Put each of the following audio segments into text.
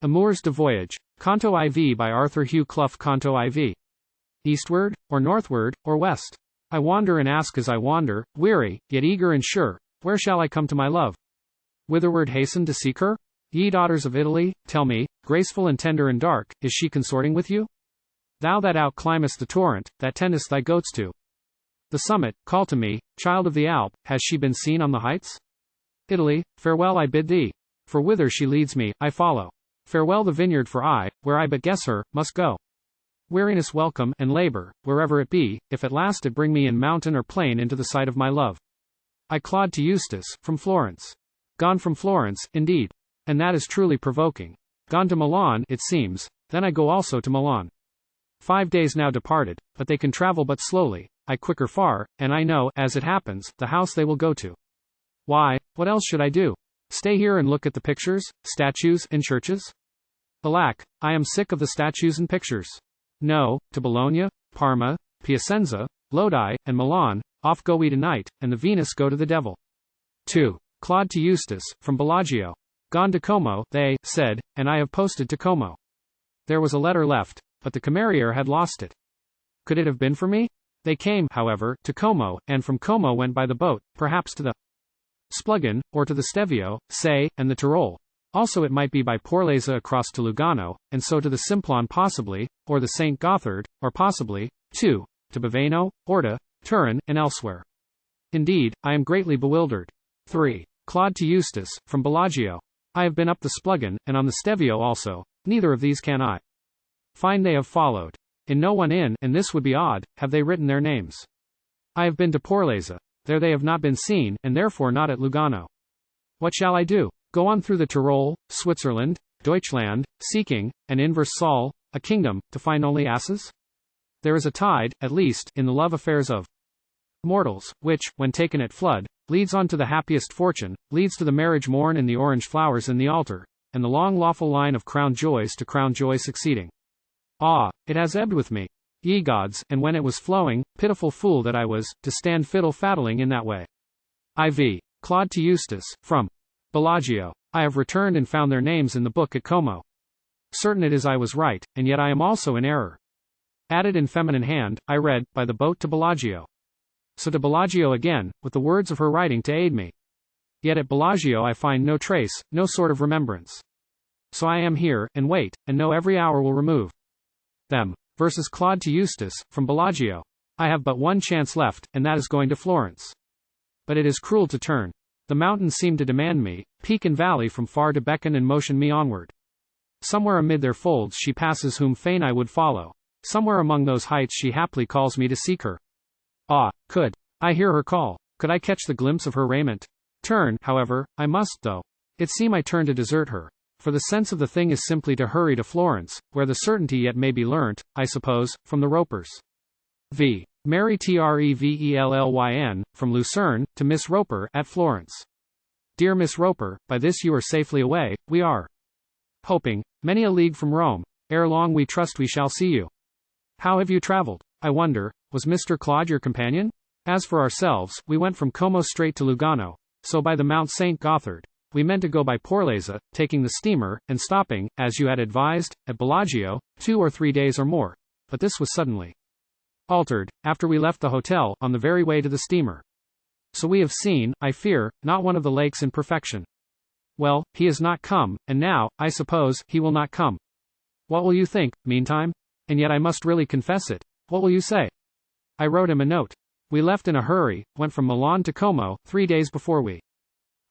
Amours De Voyage, Canto IV by Arthur Hugh Clough. Canto IV. Eastward, or northward, or west? I wander and ask as I wander, weary, yet eager and sure, where shall I come to my love? Whitherward hasten to seek her? Ye daughters of Italy, tell me, graceful and tender and dark, is she consorting with you? Thou that out-climbest the torrent, that tendest thy goats to the summit, call to me, child of the Alp, has she been seen on the heights? Italy, farewell I bid thee, for whither she leads me, I follow. Farewell the vineyard, for I, where I but guess her, must go. Weariness welcome, and labor, wherever it be, if at last it bring me in mountain or plain into the sight of my love. I CLAUDE to Eustace, from Florence. Gone from Florence, indeed. And that is truly provoking. Gone to Milan, it seems, then I go also to Milan. 5 days now departed, but they can travel but slowly, I quicker far, and I know, as it happens, the house they will go to. Why, what else should I do? Stay here and look at the pictures, statues, and churches? Alack, I am sick of the statues and pictures. No, to Bologna, Parma, Piacenza, Lodi, and Milan, off go we tonight, and the Venus go to the devil. 2. CLAUDE to Eustace, from Bellagio. Gone to Como, they said, and I have posted to Como. There was a letter left, but the cameriere had lost it. Could it have been for me? They came, however, to Como, and from Como went by the boat, perhaps to the Spluggen, or to the Stelvio, say, and the Tyrol. Also it might be by Porlezza across to Lugano, and so to the Simplon possibly, or the St. Gothard, or possibly, 2, to Baveno, Orta, Turin, and elsewhere. Indeed, I am greatly bewildered. 3. CLAUDE to Eustace, from Bellagio. I have been up the Spluggen, and on the Stelvio also, neither of these can I find they have followed. In no one inn, and this would be odd, have they written their names. I have been to Porlezza. There they have not been seen, and therefore not at Lugano. What shall I do? Go on through the Tyrol, Switzerland, Deutschland, seeking, an inverse Sol, a kingdom, to find only asses? There is a tide, at least, in the love affairs of mortals, which, when taken at flood, leads on to the happiest fortune, leads to the marriage morn and the orange flowers in the altar, and the long lawful line of crowned joys to crowned joy succeeding. Ah, it has ebbed with me. Ye gods, and when it was flowing, pitiful fool that I was, to stand fiddle-faddling in that way. IV. CLAUDE to Eustace, from Bellagio. I have returned and found their names in the book at Como. Certain it is I was right, and yet I am also in error. Added in feminine hand, I read, by the boat to Bellagio. So to Bellagio again, with the words of her writing to aid me. Yet at Bellagio I find no trace, no sort of remembrance. So I am here, and wait, and know every hour will remove them. Versus CLAUDE to Eustace, from Bellagio. I have but one chance left, and that is going to Florence. But it is cruel to turn. The mountains seem to demand me, peak and valley from far to beckon and motion me onward. Somewhere amid their folds she passes whom fain I would follow. Somewhere among those heights she haply calls me to seek her. Ah, could I hear her call? Could I catch the glimpse of her raiment? Turn, however, I must though. It seem I turn to desert her. For the sense of the thing is simply to hurry to Florence, where the certainty yet may be learnt, I suppose, from the ropers. V. Mary Trevellyn, from Lucerne, to Miss Roper, at Florence. Dear Miss Roper, by this you are safely away, we are hoping, many a league from Rome, ere long we trust we shall see you. How have you travelled? I wonder, was Mr. Claude your companion? As for ourselves, we went from Como straight to Lugano, so by the Mount St. Gothard. We meant to go by Porlezza, taking the steamer, and stopping, as you had advised, at Bellagio, 2 or 3 days or more. But this was suddenly altered, after we left the hotel, on the very way to the steamer. So we have seen, I fear, not one of the lakes in perfection. Well, he has not come, and now, I suppose, he will not come. What will you think, meantime? And yet I must really confess it. What will you say? I wrote him a note. We left in a hurry, went from Milan to Como, 3 days before we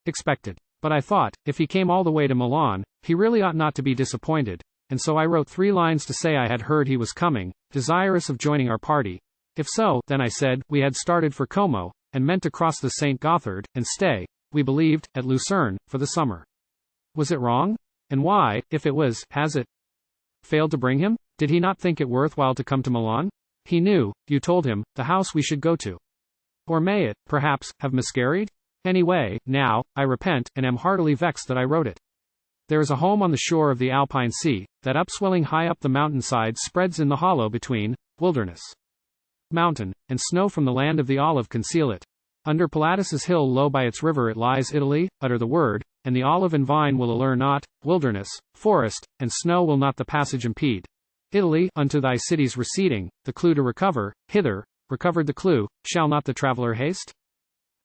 expected. But I thought, if he came all the way to Milan, he really ought not to be disappointed, and so I wrote 3 lines to say I had heard he was coming, desirous of joining our party. If so, then I said, we had started for Como, and meant to cross the St. Gothard, and stay, we believed, at Lucerne, for the summer. Was it wrong? And why, if it was, has it failed to bring him? Did he not think it worthwhile to come to Milan? He knew, you told him, the house we should go to. Or may it, perhaps, have miscarried? Anyway, now, I repent, and am heartily vexed that I wrote it. There is a home on the shore of the Alpine Sea, that upswelling high up the mountainside spreads in the hollow between, wilderness, mountain, and snow from the land of the olive conceal it. Under Pilatus's hill low by its river it lies Italy, utter the word, and the olive and vine will allure not, wilderness, forest, and snow will not the passage impede. Italy, unto thy cities receding, the clue to recover, hither, recovered the clue, shall not the traveller haste?